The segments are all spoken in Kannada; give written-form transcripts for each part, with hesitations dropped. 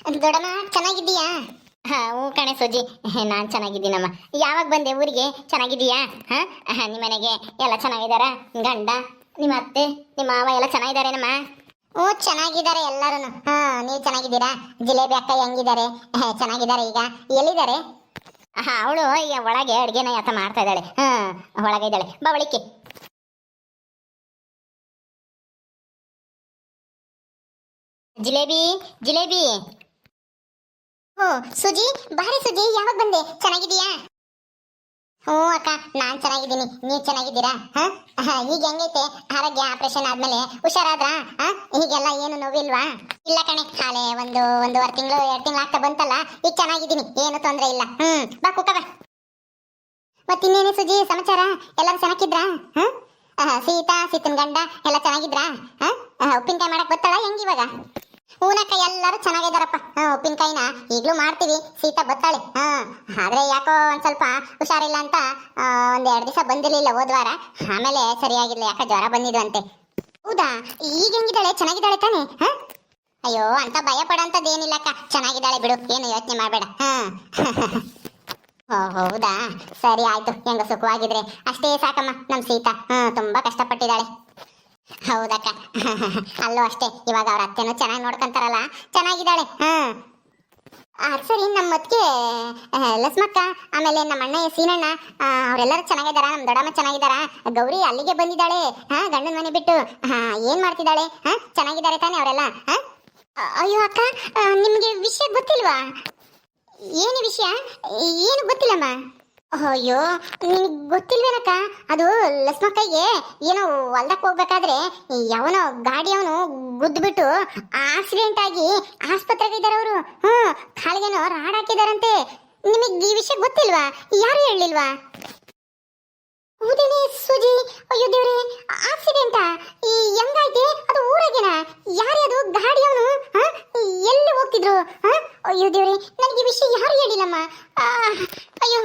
ದೊಡ್ಡಮ್ಮ ಚೆನ್ನಾಗಿದ್ದೀಯಾ? ಹ್ಞೂ ಕಣೆ ಸುಜಿ, ನಾನು ಚೆನ್ನಾಗಿದ್ದೀನಮ್ಮ. ಯಾವಾಗ ಬಂದೆ ಊರಿಗೆ? ಚೆನ್ನಾಗಿದ್ದೀಯಾ? ನಿಮ್ಮ ಮನೆಗೆ ಎಲ್ಲ ಚೆನ್ನಾಗಿದ್ದಾರ? ಗಂಡ, ನಿಮ್ಮ ಅತ್ತೆ, ನಿಮ್ಮ ಮಾವ ಎಲ್ಲ ಚೆನ್ನಾಗಿದ್ದಾರೇನಮ್ಮ? ಹ್ಞೂ ಚೆನ್ನಾಗಿದ್ದಾರೆ ಎಲ್ಲರೂ. ನೀವು ಚೆನ್ನಾಗಿದ್ದೀರಾ? ಜಿಲೇಬಿ ಅಕ್ಕ ಹೆಂಗಿದ್ದಾರೆ? ಚೆನ್ನಾಗಿದ್ದಾರೆ. ಈಗ ಎಲ್ಲಿದ್ದಾರೆ? ಅವಳು ಈಗ ಒಳಗೆ ಅಡುಗೆನ ಯಾತ ಮಾಡ್ತಾ ಇದ್ದಾಳೆ. ಒಳಗೆ ಇದ್ದಾಳೆ, ಬಾ ಒಳಿಕೆ. ಜಿಲೇಬಿ, ಜಿಲೇಬಿ. ಹ್ಞೂ ಸುಜಿ, ಬಾರಿ ಸುಜಿ, ಯಾವಾಗ ಬಂದೆ? ಚೆನ್ನಾಗಿದೀಯಾ? ಹ್ಞೂ ಅಕ್ಕ, ನಾನ್ ಚೆನ್ನಾಗಿದ್ದೀನಿ. ನೀವು ಚೆನ್ನಾಗಿದ್ದೀರಾ? ಈಗ ಹೆಂಗೈತೆ ಆರೋಗ್ಯ? ಆಪರೇಷನ್ ಆದ್ಮೇಲೆ ಹುಷಾರಾದ್ರಾ? ಈಗೆಲ್ಲ ಏನು ನೋವಿಲ್ವಾ? ಇಲ್ಲ ಕಣೆ, ಹಾಲೆ ಒಂದೂವರೆ ತಿಂಗಳು 2 ತಿಂಗಳು ಆಗ್ತಾ ಬಂತಲ್ಲ. ಈಗ ಚೆನ್ನಾಗಿದ್ದೀನಿ, ಏನು ತೊಂದರೆ ಇಲ್ಲ. ಬಾ ಕುಕ್ಕ ಬಾ. ಮತ್ತಿನ್ನೇನು ಸುಜಿ ಸಮಾಚಾರ? ಎಲ್ಲರೂ ಚೆನ್ನಾಗಿದ್ರಾ? ಸೀತನ್ ಗಂಡ ಎಲ್ಲ ಚೆನ್ನಾಗಿದ್ರಾ? ಉಪ್ಪಿನಕಾಯಿ ಮಾಡಕ್ ಬರ್ತಾಳ ಹೆಂಗಿವಾಗ? ಹೂನಕ್ಕ, ಎಲ್ಲರೂ ಚೆನ್ನಾಗಿದ್ದಾರಪ್ಪ. ಉಪ್ಪಿನಕಾಯಿನ ಈಗಲೂ ಮಾಡ್ತೀವಿ. ಸೀತಾ ಬತ್ತಾಳೆ. ಆದ್ರೆ ಯಾಕೋ ಒಂದ್ ಸ್ವಲ್ಪ ಹುಷಾರಿಲ್ಲ ಅಂತ 1-2 ದಿವಸ ಬಂದಿರ್ಲಿಲ್ಲ ಹೋದ್ವಾರ. ಆಮೇಲೆ ಸರಿಯಾಗಿಲ್ಲ, ಯಾಕೆ ಜ್ವರ ಬಂದಿದ್ವಂತೆ. ಹೌದಾ? ಈಗ ಹೆಂಗಿದ್ದಾಳೆ? ಚೆನ್ನಾಗಿದ್ದಾಳೆ ತಾನೆ? ಅಯ್ಯೋ, ಅಂತ ಭಯ ಪಡೋಂಥದ್ದೇನಿಲ್ಲಕ್ಕ, ಚೆನ್ನಾಗಿದ್ದಾಳೆ ಬಿಡು, ಏನು ಯೋಚನೆ ಮಾಡಬೇಡ. ಹೌದಾ, ಸರಿ ಆಯ್ತು. ಹೆಂಗ ಸುಖವಾಗಿದ್ರೆ ಅಷ್ಟೇ ಸಾಕಮ್ಮ. ನಮ್ ಸೀತಾ ತುಂಬಾ ಕಷ್ಟಪಟ್ಟಿದ್ದಾಳೆ. ಹೌದಕ್ಕ, ಅಲ್ಲೂ ಅಷ್ಟೇ. ಇವಾಗ ಅವ್ರ ಅತ್ತೆನೂ ಚೆನ್ನಾಗಿ ನೋಡ್ಕೊಂತಾರಲ್ಲ, ಚೆನ್ನಾಗಿದ್ದಾಳೆ. ಸರಿ, ನಮ್ಮ ಅತ್ತಿಗೆ ಲಕ್ಷ್ಮಕ್ಕ, ಆಮೇಲೆ ನಮ್ಮ ಅಣ್ಣ ಸೀನಣ್ಣ, ಅವರೆಲ್ಲರೂ ಚೆನ್ನಾಗಿದ್ದಾರ? ನಮ್ಮ ದೊಡ್ಡಮ್ಮ ಚೆನ್ನಾಗಿದ್ದಾರ? ಗೌರಿ ಅಲ್ಲಿಗೆ ಬಂದಿದ್ದಾಳೆ ಗಂಡನ ಮನೆ ಬಿಟ್ಟು. ಏನ್ ಮಾಡ್ತಿದ್ದಾಳೆ? ಚೆನ್ನಾಗಿದ್ದಾರೆ ತಾನೆ ಅವರೆಲ್ಲ? ಅಯ್ಯೋ ಅಕ್ಕ, ನಿಮ್ಗೆ ವಿಷಯ ಗೊತ್ತಿಲ್ವಾ? ಏನು ವಿಷಯ? ಏನು ಗೊತ್ತಿಲ್ಲಮ್ಮ? ಅಯ್ಯೋ, ನಿನಗೆ ಗೊತ್ತಿಲ್ವೇನಕ್ಕ? ಅದು ಲಕ್ಷ್ಮಕ್ಕಯ್ಯಗೆ ಏನೋ ಹೊಲ್ದಕ್ಕೆ ಹೋಗ್ಬೇಕಾದ್ರೆ ಯಾವನೋ ಗಾಡಿಯವನು ಗುದ್ದುಬಿಟ್ಟು ಆಕ್ಸಿಡೆಂಟ್ ಆಗಿ ಆಸ್ಪತ್ರೆಗೆ ಇದ್ದಾರೆ ಅವರು. ಕಾಲಿಗೇನೋ ರಾಡ್ ಹಾಕಿದಾರಂತೆ. ನಿಮಗೆ ಈ ವಿಷಯ ಗೊತ್ತಿಲ್ವಾ? ಯಾರು ಹೇಳಿಲ್ವಾ? ಹೌದೇನೆ ಸುಜಿ? ಅಯ್ಯೋ ದೇವ್ರೆ, ಆಕ್ಸಿಡೆಂಟಾ? ಹೆಂಗಾಯ್ತೆ? ಅದು ಊರಾಗೇನಾ? ಯಾರ್ಯಾದು ಗಾಡಿಯವನು? ಎಲ್ಲಿ ಹೋಗ್ತಿದ್ರು? ಅಯ್ಯೋ ದೇವ್ರೆ, ನನಗೆ ಈ ವಿಷಯ ಯಾರು ಹೇಳಿಲ್ಲಮ್ಮ. ಅಯ್ಯೋ,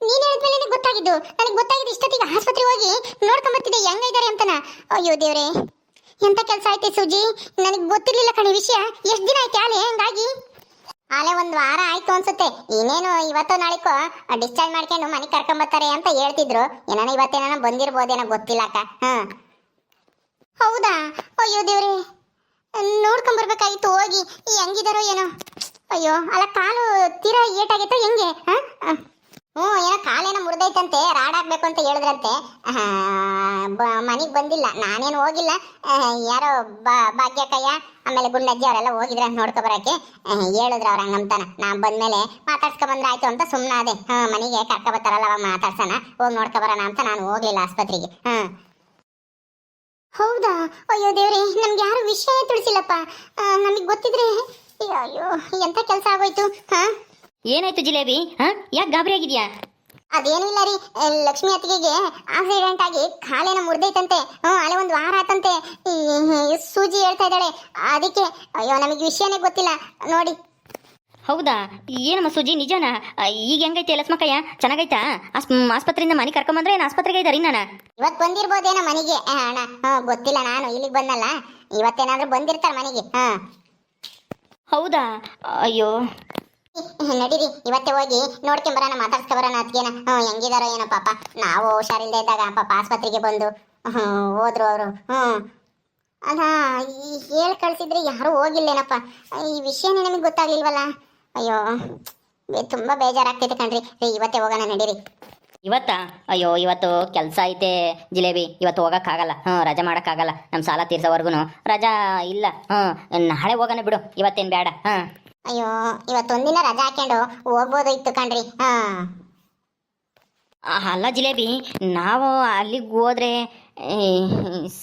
ನೀನ್ ಹೇಳಿದ್ಮೇಲೆ ಗೊತ್ತಾಗಿದ್ದು. ನನಗೆ ಗೊತ್ತಾಗಿದ್ದು ಇಷ್ಟೊತ್ತಿಗೆ ಆಸ್ಪತ್ರೆಗೆ ಹೋಗಿ ನೋಡ್ಕೊಂಬರ್ತಿದ್ದೆ ಹೆಂಗಿದ್ದಾರೆ ಅಂತನ. ಅಯ್ಯೋ ದೇವ್ರೆ, ಎಂತ ಕೆಲಸ ಆಯ್ತೆ ಸುಜಿ? ನನಗೆ ಗೊತ್ತಿರ್ಲಿಲ್ಲ ಕಣೆ ವಿಷಯ. ಎಷ್ಟು ದಿನ ಆಯ್ತು ಆಲೆ ಹಂಗಾಗಿ? ಆಲೆ 1 ವಾರ ಆಯ್ತು ಅನ್ಸುತ್ತೆ. ಇನ್ನೇನು ಇವತ್ತೋ ನಾಳಿಕೋ ಡಿಸ್ಚಾರ್ಜ್ ಮಾಡ್ಕೊಂಡು ಮನೆಗೆ ಕರ್ಕೊಂಬರ್ತಾರೆ ಅಂತ ಹೇಳ್ತಿದ್ರು. ಏನಾನ ಇವತ್ತೇನ ಬಂದಿರ್ಬೋದೇನೋ, ಗೊತ್ತಿಲ್ಲ ಅಕ್ಕ. ಹೌದಾ? ಅಯ್ಯೋ ದೇವ್ರೆ, ನೋಡ್ಕೊಂಬರ್ಬೇಕಾಗಿತ್ತು ಹೋಗಿ. ಹೆಂಗಿದಾರೋ ಏನೋ. ಅಯ್ಯೋ, ಅಲ್ಲ ಕಾಲು ತೀರಾ ಏಟಾಗಿತ್ತೋ ಹೆಂಗೆ? ಏನೋ ಕಾಲೇನೋ ಮುರಿದೈತಂತೆ, ರಾಡ್ ಹಾಕ್ಬೇಕು ಅಂತ ಹೇಳಿದ್ರಂತೆ. ಮನೆಗೆ ಬಂದಿಲ್ಲ, ನಾನೇನು ಹೋಗಿಲ್ಲ. ಯಾರೋ ಭಾಗ್ಯಕ್ಕಯ್ಯ ಆಮೇಲೆ ಗುಂಡಜ್ಜಿ ಅವರೆಲ್ಲ ಹೋಗಿದ್ರ ನೋಡ್ಕೊಬರಕ್ಕೆ. ಹೇಳಿದ್ರು ಅವ್ರ ಹಂಗಂತಾನ. ನಾ ಬಂದ್ಮೇಲೆ ಮಾತಾಡ್ಸ್ಕೊಬಂದ್ರೆ ಆಯ್ತು ಅಂತ ಸುಮ್ಮನಾದೆ. ಮನೆಗೆ ಕರ್ಕೊಬತ್ತಾರಲ್ಲ ಅವಾಗ ಮಾತಾಡ್ಸೋಣ, ಹೋಗಿ ನೋಡ್ಕೊಬರೋಣ ಅಂತ ನಾನು ಹೋಗ್ಲಿಲ್ಲ ಆಸ್ಪತ್ರೆಗೆ. ಹೌದಾ? ಅಯ್ಯೋ ದೇವ್ರೆ, ನಮ್ಗೆ ಯಾರು ವಿಷಯ ತಿಳಿಸಿಲ್ಲಪ್ಪ. ನಮಗೆ ಗೊತ್ತಿದ್ರೆ. ಅಯ್ಯೋ, ಎಂತ ಕೆಲಸ ಆಗೋಯ್ತು. ಏನಾಯ್ತು ಜಿಲೇಬಿ? ಯಾಕೆ ಗಾಬರಿ ಆಗಿದ್ಯಾ? ಅದೇನು ಇಲ್ಲ ರೀ, ಲಕ್ಷ್ಮಿ ಅತ್ತಿಗೆಗೆ ಆಕ್ಸಿಡೆಂಟ್ ಆಗಿ ಕಾಲೇನ ಮುರಿದೈತಂತೆ. ಅಲ್ಲೇ 1 ವಾರ ಆತಂತೆ. ಸೂಜಿ ಹೇಳ್ತಾ ಇದ್ದಾಳೆ, ಅದಕ್ಕೆ. ಅಯ್ಯೋ, ನಮಗೆ ವಿಷಯನೇ ಗೊತ್ತಿಲ್ಲ ನೋಡಿ. ಹೌದಾ? ಏನಮ್ಮ ಸುಜಿ, ನಿಜನಾ? ಈಗ ಹೆಂಗೈತೆ ಲಕ್ಷ್ಮಕ್ಕಯ್ಯ? ಚೆನ್ನಾಗೈತಾ? ಆಸ್ಪತ್ರೆಯಿಂದ ಮನೆ ಕರ್ಕೊಂಬಂದ್ರೆ ಏನು ಆಸ್ಪತ್ರೆಗೆ ಇದ್ದಾರೆ ನಾನು? ಇವತ್ತು ಬಂದಿರ್ಬೋದೇನೋ ಮನೆಗೆ ಅಣ್ಣ. ಗೊತ್ತಿಲ್ಲ, ನಾನು ಇಲ್ಲಿಗೆ ಬಂದಲ್ಲ. ಇವತ್ತೇನಾದ್ರೂ ಬಂದಿರ್ತಾರೆ ಮನೆಗೆ. ಹೌದಾ? ಅಯ್ಯೋ, ನಡೀರಿ, ಇವತ್ತೇ ಹೋಗಿ ನೋಡ್ಕೊಂಬರೋಣ, ಮಾತಾಡ್ಸ್ಕೊಬರೋಣ ಅದ್ಗೇನ. ಹೆಂಗಿದಾರೋ ಏನೋ ಪಾಪ. ನಾವು ಹುಷಾರಿಲ್ದೇ ಇದ್ದಾಗ ಪಾಪ ಆಸ್ಪತ್ರೆಗೆ ಬಂದು ಹೋದ್ರು ಅವರು. ಅಲ್ಲ, ಹೇಳಿ ಕಳ್ಸಿದ್ರೆ ಯಾರು ಹೋಗಿಲ್ಲೇನಪ್ಪ. ಈ ವಿಷಯನೇ ನಮಗೆ ಗೊತ್ತಾಗ್ಲಿಲ್ವಲ್ಲ. ಅಯ್ಯೋ, ತುಂಬಾ ಬೇಜಾರಾಗ್ತೈತೆ ಕಣ್ರಿ. ಇವತ್ತೇ ಹೋಗೋಣ ನಡೀರಿ. ಇವತ್ತಾ? ಅಯ್ಯೋ, ಇವತ್ತು ಕೆಲಸ ಐತೆ ಜಿಲೇಬಿ, ಇವತ್ತು ಹೋಗೋಕ್ಕಾಗಲ್ಲ. ರಜಾ ಮಾಡೋಕ್ಕಾಗಲ್ಲ. ನಮ್ಮ ಸಾಲ ತೀರ್ಸೋವರೆಗೂ ರಜಾ ಇಲ್ಲ. ನಾಳೆ ಹೋಗೋಣ ಬಿಡು, ಇವತ್ತೇನು ಬೇಡ. ಅಯ್ಯೋ, ಇವತ್ತೊಂದಿನ ರಜಾ ಹಾಕೊಂಡು ಹೋಗ್ಬೋದು ಇತ್ತು ಕಣ್ರಿ. ಅಲ್ಲ ಜಿಲೇಬಿ, ನಾವು ಅಲ್ಲಿಗೆ ಹೋದ್ರೆ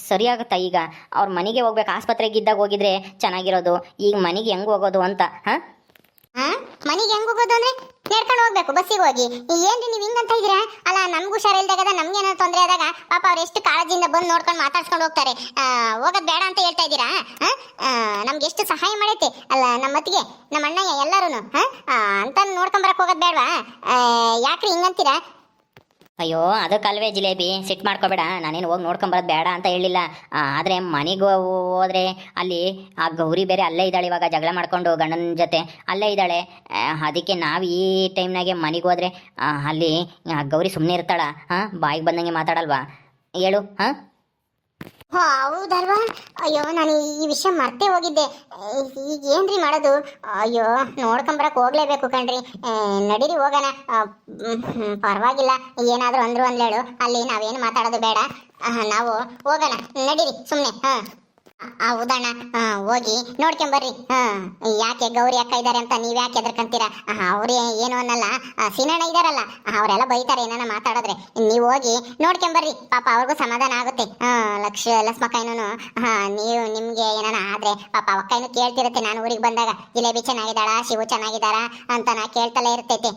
ಸರಿಯಾಗುತ್ತಾ? ಈಗ ಅವ್ರ ಮನೆಗೆ ಹೋಗ್ಬೇಕು, ಆಸ್ಪತ್ರೆಗೆ ಇದ್ದಾಗ ಹೋಗಿದ್ರೆ ಚೆನ್ನಾಗಿರೋದು. ಈಗ ಮನೆಗೆ ಹೆಂಗೆ ಹೋಗೋದು ಅಂತ? ಮನೆಗೆ ಹೆಂಗ್ ಹೋಗೋದು ಅಂದ್ರೆ ನಡ್ಕೊಂಡು ಹೋಗ್ಬೇಕು, ಬಸ್ಸಿಗೆ ಹೋಗಿ. ಏನ್ರಿ ನೀವು ಹಿಂಗಂತ ಇದ್ದೀರಾ? ಅಲ್ಲ, ನಮ್ಗೂ ಹುಷಾರಿಲ್ದಾಗ ನಮ್ಗೇನಾದ್ರು ತೊಂದರೆ ಆದಾಗ ಪಾಪ ಅವ್ರು ಎಷ್ಟು ಕಾಳಜಿಯಿಂದ ಬಂದು ನೋಡ್ಕೊಂಡು ಮಾತಾಡ್ಸ್ಕೊಂಡು ಹೋಗ್ತಾರೆ. ಹೋಗೋದು ಬೇಡ ಅಂತ ಹೇಳ್ತಾ ಇದ್ದೀರಾ? ನಮ್ಗೆ ಎಷ್ಟು ಸಹಾಯ ಮಾಡೈತೆ ಅಲ್ಲ ನಮ್ಮ ಅತ್ತಿಗೆ, ನಮ್ಮ ಅಣ್ಣಯ್ಯ ಎಲ್ಲರೂ ಅಂತ ನೋಡ್ಕೊಂಬರಕ್ಕೆ ಹೋಗೋದು ಬೇಡವಾ? ಯಾಕ್ರಿ ಹಿಂಗಂತೀರಾ? ಅಯ್ಯೋ ಅದಕ್ಕಲ್ವೇ ಜಿಲೇಬಿ ಸಿಟ್ಟು ಮಾಡ್ಕೋಬೇಡ, ನಾನೇನು ಹೋಗಿ ನೋಡ್ಕೊಂಬರೋದು ಬೇಡ ಅಂತ ಹೇಳಿಲ್ಲ. ಆದರೆ ಮನೆಗೆ ಹೋದ್ರೆ ಅಲ್ಲಿ ಆ ಗೌರಿ ಬೇರೆ ಅಲ್ಲೇ ಇದ್ದಾಳೆ, ಇವಾಗ ಜಗಳ ಮಾಡ್ಕೊಂಡು ಗಂಡನ ಜೊತೆ ಅಲ್ಲೇ ಇದ್ದಾಳೆ. ಅದಕ್ಕೆ ನಾವು ಈ ಟೈಮ್ನಾಗೆ ಮನೆಗೆ ಹೋದ್ರೆ ಅಲ್ಲಿ ಆ ಗೌರಿ ಸುಮ್ಮನೆ ಇರ್ತಾಳ? ಹಾಂ, ಬಾಯಿಗೆ ಬಂದಂಗೆ ಮಾತಾಡಲ್ವಾ ಹೇಳು? ಹಾಂ, ಹೌದಲ್ವಾ? ಅಯ್ಯೋ, ನಾನು ಈ ವಿಷಯ ಮರ್ತೇ ಹೋಗಿದ್ದೆ. ಈಗ ಏನ್ರಿ ಮಾಡೋದು? ಅಯ್ಯೋ, ನೋಡ್ಕೊಂಬರಕ್ ಹೋಗ್ಲೇಬೇಕು ಕಣ್ರಿ. ನಡೀರಿ ಹೋಗೋಣ. ಪರವಾಗಿಲ್ಲ, ಏನಾದರೂ ಅಂದ್ರು ಅಂದ್ಲೇಳು, ಅಲ್ಲಿ ನಾವೇನು ಮಾತಾಡೋದು ಬೇಡ. ನಾವು ಹೋಗೋಣ, ನಡೀರಿ ಸುಮ್ಮನೆ. ಹೌದಣ್ಣ, ಹೋಗಿ ನೋಡ್ಕೊಂಬರ್ರಿ. ಯಾಕೆ ಗೌರಿ ಅಕ್ಕ ಇದ್ದಾರೆ ಅಂತ ನೀವ್ ಯಾಕೆ ಎದ್ರಕಂತೀರಾ? ಅವ್ರೇ ಏನು ಅನ್ನಲ್ಲ, ಸಿನಣ್ಣ ಇದಾರಲ್ಲ ಅವರೆಲ್ಲ ಬೈತಾರೆ ಏನಾನ ಮಾತಾಡಿದ್ರೆ. ನೀವು ಹೋಗಿ ನೋಡ್ಕೊಂಬರ್ರಿ, ಪಾಪ ಅವ್ರಿಗೂ ಸಮಾಧಾನ ಆಗುತ್ತೆ. ಲಕ್ಷ್ಮಕ್ಕಯ್ಯನೂ ನೀವು ನಿಮ್ಗೆ ಏನಾನ ಆದ್ರೆ ಪಾಪ ಅಕ್ಕಯ್ಯನು ಕೇಳ್ತಿರುತ್ತೆ, ನಾನು ಊರಿಗೆ ಬಂದಾಗ ಜಿಲೇಬಿ ಚೆನ್ನಾಗಿದ್ದಾಳ, ಶಿವು ಚೆನ್ನಾಗಿದ್ದಾರ ಅಂತ ನಾ ಕೇಳ್ತಲೇ ಇರ್ತೈತೆ.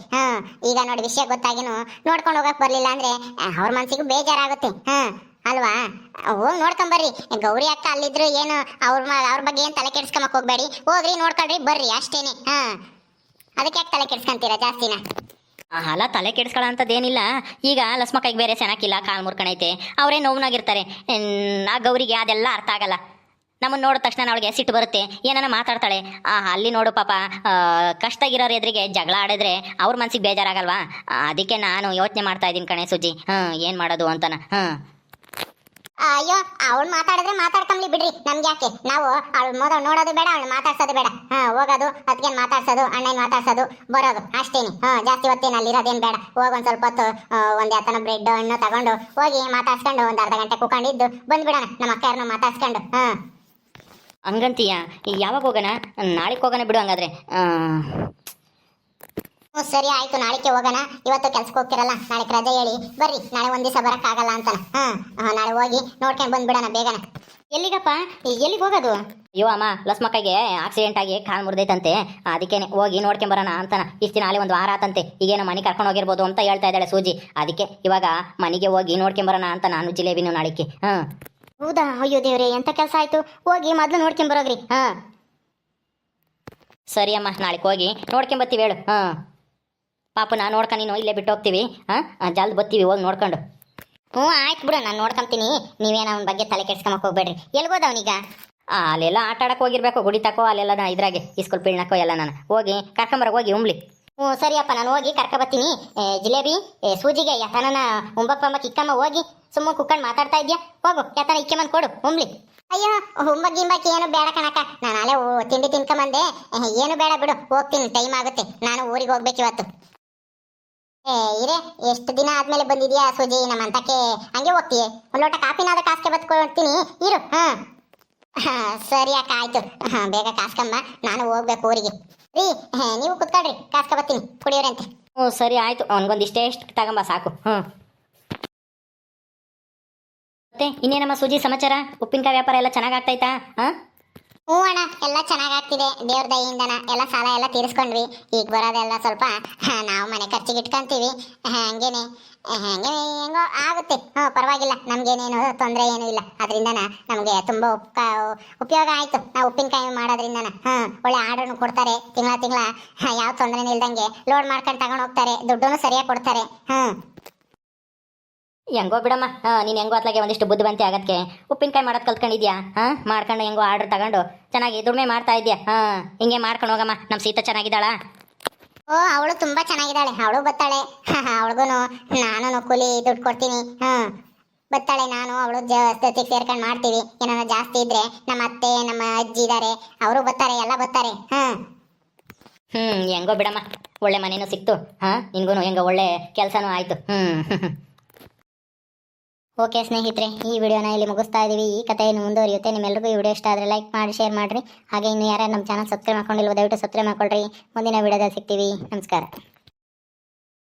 ಈಗ ನೋಡಿ ವಿಷಯ ಗೊತ್ತಾಗಿನು ನೋಡ್ಕೊಂಡು ಹೋಗಕ್ ಬರ್ಲಿಲ್ಲ ಅಂದ್ರೆ ಅವ್ರ ಮನ್ಸಿಗೂ ಬೇಜಾರಾಗುತ್ತೆ. ಅಲ್ವಾ? ಹೋಗಿ ನೋಡ್ಕೊಂಬರ್ರಿ. ಗೌರಿ ಅಕ್ಕ ಅಲ್ಲಿದ್ರು ಏನು ಅವ್ರ ಬಗ್ಗೆ ಏನು ತಲೆ ಕೆಡ್ಸ್ಕೊಂಬಕ್ ಹೋಗ್ಬೇಡಿ, ಹೋಗ್ರಿ ನೋಡ್ಕೊಳ್ರಿ ಬರ್ರಿ ಅಷ್ಟೇನೆ. ಅದಕ್ಕೆ ಯಾಕೆ ತಲೆ ಕೆಡ್ಸ್ಕೊಂತೀರಾ ಜಾಸ್ತಿನ? ಅಲ್ಲ, ತಲೆ ಕೆಡಿಸ್ಕೊಳ್ಳೋ ಅಂಥದ್ದೇನಿಲ್ಲ. ಈಗ ಲಸ್ಮಕ್ಕೈಗೆ ಬೇರೆ ಚೆನ್ನಾಗಿಲ್ಲ, ಕಾಲು ಮುರ್ಕಣೈತೆ, ಅವರೇ ನೋವುನಾಗಿರ್ತಾರೆ. ಆ ಗೌರಿಗೆ ಅದೆಲ್ಲ ಅರ್ಥ ಆಗಲ್ಲ. ನಮ್ಮನ್ನು ನೋಡಿದ ತಕ್ಷಣ ಅವಳಿಗೆ ಸಿಟ್ಟು ಬರುತ್ತೆ, ಏನಾನ ಮಾತಾಡ್ತಾಳೆ. ಅಲ್ಲಿ ನೋಡು ಪಾಪ, ಕಷ್ಟಾಗಿರೋರು ಎದುರಿಗೆ ಜಗಳ ಆಡಿದ್ರೆ ಅವ್ರ ಮನ್ಸಿಗೆ ಬೇಜಾರಾಗಲ್ವಾ? ಅದಕ್ಕೆ ನಾನು ಯೋಚನೆ ಮಾಡ್ತಾ ಇದ್ದೀನಿ ಕಣೆ ಸುಜಿ, ಏನು ಮಾಡೋದು ಅಂತನ. ಅಯ್ಯೋ, ಅವಳು ಮಾತಾಡಿದ್ರೆ ಮಾತಾಡ್ಕೊಂಬ್ಲಿ ಬಿಡ್ರಿ, ನಮ್ಗೆ ಯಾಕೆ? ನಾವು ಅವಳು ಮೊದಲು ನೋಡೋದು ಬೇಡ, ಅವಳು ಮಾತಾಡ್ಸೋದು ಬೇಡ. ಹೋಗೋದು ಅದಕ್ಕೆ ಮಾತಾಡ್ಸೋದು, ಅಣ್ಣನ ಮಾತಾಡ್ಸೋದು, ಬರೋದು ಅಷ್ಟೇನಿ. ಜಾಸ್ತಿ ಹೊತ್ತೇನು ಅಲ್ಲಿರೋದೇನು ಬೇಡ. ಹೋಗಿ ಒಂದು ಸ್ವಲ್ಪ ಹೊತ್ತು ಒಂದು ಯಾತನ ಬ್ರೆಡ್ ಹಣ್ಣು ತಗೊಂಡು ಹೋಗಿ ಮಾತಾಡ್ಸ್ಕೊಂಡು ಒಂದು ಅರ್ಧ ಗಂಟೆ ಕುತ್ಕೊಂಡಿದ್ದು ಬಂದ್ಬಿಡೋಣ, ನಮ್ಮ ಅಕ್ಕ ಯಾರನ್ನ ಮಾತಾಡ್ಸ್ಕೊಂಡು. ಹಂಗಂತೀಯ? ಈಗ ಯಾವಾಗ ಹೋಗೋಣ? ನಾಳೆಗೆ ಹೋಗೋಣ ಬಿಡು ಹಂಗಾದ್ರೆ. ಸರಿ ಆಯ್ತು, ನಾಳೆಗೆ ಹೋಗೋಣ. ಇವತ್ತು ಕೆಲ್ಸಕ್ಕೆ ಹೋಗ್ತಿರಲ್ಲ, ನಾಳೆ ರಜೆ ಹೇಳಿ ಬರ್ರಿ. ನಾಳೆ ಒಂದ್ ದಿವಸ ಬರಕ್ಕಾಗಲ್ಲ ಅಂತ. ನಾಳೆ ಹೋಗಿ ನೋಡ್ಕೊಂಡು ಬಂದ್ಬಿಡೋಣ ಬೇಗನೆ. ಎಲ್ಲಿಗಪ್ಪ? ಎಲ್ಲಿಗೆ ಹೋಗೋದು? ಅಯ್ಯೋ ಅಮ್ಮ, ಲಸ್ಮಕ್ಕಗೆ ಆಕ್ಸಿಡೆಂಟ್ ಆಗಿ ಕಾಲು ಮುರಿದೈತಂತೆ, ಅದಕ್ಕೆ ಹೋಗಿ ನೋಡ್ಕೊಂಬರೋಣ ಅಂತಾನ. ಇಷ್ಟು ದಿನ ಅಲ್ಲೇ ಒಂದು ವಾರ ಆತಂತೆ, ಈಗೇನೋ ಮನೆ ಕರ್ಕೊಂಡು ಹೋಗಿರ್ಬೋದು ಅಂತ ಹೇಳ್ತಾ ಇದ್ದಾಳೆ ಸೂಜಿ. ಅದಕ್ಕೆ ಇವಾಗ ಮನೆಗೆ ಹೋಗಿ ನೋಡ್ಕೊಂಬರೋಣ ಅಂತ ನಾನು ಜಿಲೇಬಿನೂ ನಾಳಿಕೆ. ಹೌದಾ? ಅಯ್ಯೋ ದೇವ್ರೆ, ಎಂತ ಕೆಲಸ ಆಯ್ತು? ಹೋಗಿ ಮೊದಲು ನೋಡ್ಕೊಂಬರೋಗ್ರಿ. ಸರಿ ಅಮ್ಮ, ನಾಳೆಗೆ ಹೋಗಿ ನೋಡ್ಕೊಂಬತ್ತೀವಿ ಹೇಳು. ಪಾಪನ ನೋಡ್ಕೊಂಡು ನೀನು ಇಲ್ಲೇ ಬಿಟ್ಟು ಹೋಗ್ತೀವಿ. ಜಲ್ದಿ ಬತ್ತೀವಿ ಹೋಗಿ ನೋಡ್ಕೊಂಡು. ಆಯ್ತು ಬಿಡು, ನಾನು ನೋಡ್ಕೊಂತೀನಿ. ನೀವೇನು ಅವನ ಬಗ್ಗೆ ತಲೆ ಕೆಡ್ಸ್ಕೊಂಬಕ್ ಹೋಗ್ಬೇಡ್ರಿ. ಎಲ್ಗೋದ ಅವನೀಗ? ಅಲ್ಲೆಲ್ಲ ಆಟ ಆಡಕ್ಕೆ ಹೋಗಿರ್ಬೇಕು, ಗುಡಿತಾಕೋ ಅಲ್ಲೆಲ್ಲ ಇದ್ರಾಗೆ ಸ್ಕೂಲ್ ಪಿಳ್ನಕ್ಕೋ ಎಲ್ಲ. ನಾನು ಹೋಗಿ ಕರ್ಕೊಂಬರಕ್ಕೆ ಹೋಗಿ ಉಂಬ್ಲಿ. ಸರಿಯಪ್ಪ, ನಾನು ಹೋಗಿ ಕರ್ಕೊಬತ್ತೀನಿ. ಜಿಲೇಬಿ, ಸೂಜಿಗೆ ಯತನನ ಉಂಬಕ್ಕ ಇಕ್ಕಮ್ಮ, ಹೋಗಿ ಸುಮ್ಮನೆ ಕುಕ್ಕಂಡು ಮಾತಾಡ್ತಾ ಇದ್ಯಾ? ಹೋಗು, ಯತನ ಇಕ್ಕೆಮನ್ ಕೊಡು ಉಂಬ್ಲಿ. ಅಯ್ಯೋ, ಹುಂಬಗ್ಗಿಂಬಕ್ಕಿ ಏನು ಬೇಡ ಕಣಕ್ಕ, ನಾನು ಅಲ್ಲೇ ತಿಂಡಿ ತಿನ್ಕೊಂಬಂದೆ. ಏನು ಬೇಡ ಬಿಡು, ಹೋಗ್ತೀನಿ, ಟೈಮ್ ಆಗುತ್ತೆ. ನಾನು ಊರಿಗೆ ಹೋಗ್ಬೇಕು ಇವತ್ತು. ಇರೇ, ಎಷ್ಟು ದಿನ ಆದ್ಮೇಲೆ ಬಂದಿದ್ಯಾ ಸೂಜಿ ನಮ್ಮ ಅಂತಕ್ಕೆ? ಹಂಗೆ ಹೋಗ್ತೀಯ? ಒಂದು ಲೋಟ ಕಾಪಿನಾದ ಕಾಸ್ಕೆ ಬತ್ಕೊಳ್ತೀನಿ ಇರು. ಸರಿ ಅಕ್ಕ, ಆಯ್ತು. ಬೇಗ ಕಾಸ್ಕಂಬ, ನಾನು ಹೋಗ್ಬೇಕು ಊರಿಗೆ. ರೀ, ನೀವು ಕುತ್ಕೊಳ್ರಿ, ಕಾಸ್ಕ ಬರ್ತೀನಿ, ಕುಡಿಯೋರಂತೆ. ಸರಿ ಆಯ್ತು, ಅವನಿಗೊಂದಿಷ್ಟೇ ಎಷ್ಟು ತಗೊಂಬ ಸಾಕು. ಮತ್ತೆ ಇನ್ನೇನಮ್ಮ ಸೂಜಿ ಸಮಾಚಾರ? ಉಪ್ಪಿನಕಾಯಿ ವ್ಯಾಪಾರ ಎಲ್ಲ ಚೆನ್ನಾಗಾಗ್ತೈತಾ? ಅಣ್ಣ, ಎಲ್ಲ ಚೆನ್ನಾಗಾಗ್ತಿದೆ ದೇವ್ರ ದಯೆಯಿಂದನ. ಎಲ್ಲ ಸಾಲ ಎಲ್ಲ ತೀರಿಸ್ಕೊಂಡ್ವಿ. ಈಗ ಬರೋದೆಲ್ಲ ಸ್ವಲ್ಪ ನಾವು ಮನೆ ಖರ್ಚಿಗೆ ಇಟ್ಕೊಂತೀವಿ. ಹಂಗೇನೆ ಹೆಂಗೋ ಆಗುತ್ತೆ. ಪರವಾಗಿಲ್ಲ, ನಮ್ಗೇನೇನು ತೊಂದರೆ ಏನೂ ಇಲ್ಲ. ಅದರಿಂದನ ನಮಗೆ ತುಂಬ ಉಪಯೋಗ ಆಯ್ತು. ನಾವು ಉಪ್ಪಿನಕಾಯಿ ಮಾಡೋದ್ರಿಂದನ ಒಳ್ಳೆ ಆರ್ಡರ್ನು ಕೊಡ್ತಾರೆ. ತಿಂಗಳ ಯಾವ ತೊಂದರೆನೂ ಇಲ್ದಂಗೆ ಲೋಡ್ ಮಾಡ್ಕೊಂಡು ತಗೊಂಡು ಹೋಗ್ತಾರೆ. ದುಡ್ಡನ್ನು ಸರಿಯಾಗಿ ಕೊಡ್ತಾರೆ. ಹೆಂಗೋ ಬಿಡಮ್ಮ, ನೀನು ಹೆಂಗೋ ಅತ್ಲಾಗೆ ಒಂದಿಷ್ಟು ಬುದ್ಧಿವಂತಿ ಆಗಕ್ಕೆ ಉಪ್ಪಿನಕಾಯಿ ಮಾಡೋದು ಕಲ್ತ್ಕೊಂಡಿದ್ಯಾ? ಮಾಡ್ಕೊಂಡು ಹೆಂಗೋ ಆರ್ಡ್ರ್ ತಗೊಂಡು ಚೆನ್ನಾಗಿ ದುಡಿಮೆ ಮಾಡ್ತಾ ಇದ್ಯಾ. ಹಿಂಗೆ ಮಾಡ್ಕೊಂಡು ಹೋಗಮ್ಮ. ನಮ್ಮ ಸೀತಾ ಚೆನ್ನಾಗಿದ್ದಾಳ? ಅವಳು ತುಂಬಾ ಚೆನ್ನಾಗಿದ್ದಾಳೆ. ಅವಳು ಬತ್ತಾಳೆ. ಅವಳಿಗೂ ನಾನು ಕೂಲಿ ದುಡ್ಡು ಕೊಡ್ತೀನಿ. ಬತ್ತಾಳೆ. ನಾನು ಅವಳು ಜೊತೆಗೆ ಸೇರ್ಕೊಂಡು ಮಾಡ್ತೀವಿ. ಏನಾರ ಜಾಸ್ತಿ ಇದ್ರೆ ನಮ್ಮ ಅತ್ತೆ, ನಮ್ಮ ಅಜ್ಜಿ ಇದ್ದಾರೆ, ಅವರು ಬರ್ತಾರೆ, ಎಲ್ಲ ಬರ್ತಾರೆ. ಹೆಂಗೋ ಬಿಡಮ್ಮ, ಒಳ್ಳೆ ಮನೇನೂ ಸಿಕ್ತು. ನಿನ್ಗೂ ಹೆಂಗೋ ಒಳ್ಳೆ ಕೆಲಸನೂ ಆಯ್ತು. ಓಕೆ ಸ್ನೇಹಿತರೆ, ಈ ವಿಡಿಯೋನ ಇಲ್ಲಿ ಮುಗಿಸ್ತಾ ಇದ್ದೀವಿ. ಈ ಕಥೆಯನ್ನು ಮುಂದುವರಿಯುತ್ತೆ. ನಿಮ್ಮೆಲ್ಲರಿಗೂ ಈ ವಿಡಿಯೋ ಇಷ್ಟ ಆದರೆ ಲೈಕ್ ಮಾಡಿ, ಶೇರ್ ಮಾಡಿರಿ. ಹಾಗೆ ಇನ್ನು ಯಾರು ನಮ್ಮ ಚಾನಲ್ ಸಬ್ಸ್ಕ್ರೈಬ್ ಮಾಡ್ಕೊಂಡಿಲ್ವೋ ದಯವಿಟ್ಟು ಸಬ್ಸ್ಕ್ರೈಬ್ ಮಾಡ್ಕೊಳ್ರಿ. ಮುಂದಿನ ವಿಡಿಯೋದಲ್ಲಿ ಸಿಗ್ತೀವಿ. ನಮಸ್ಕಾರ.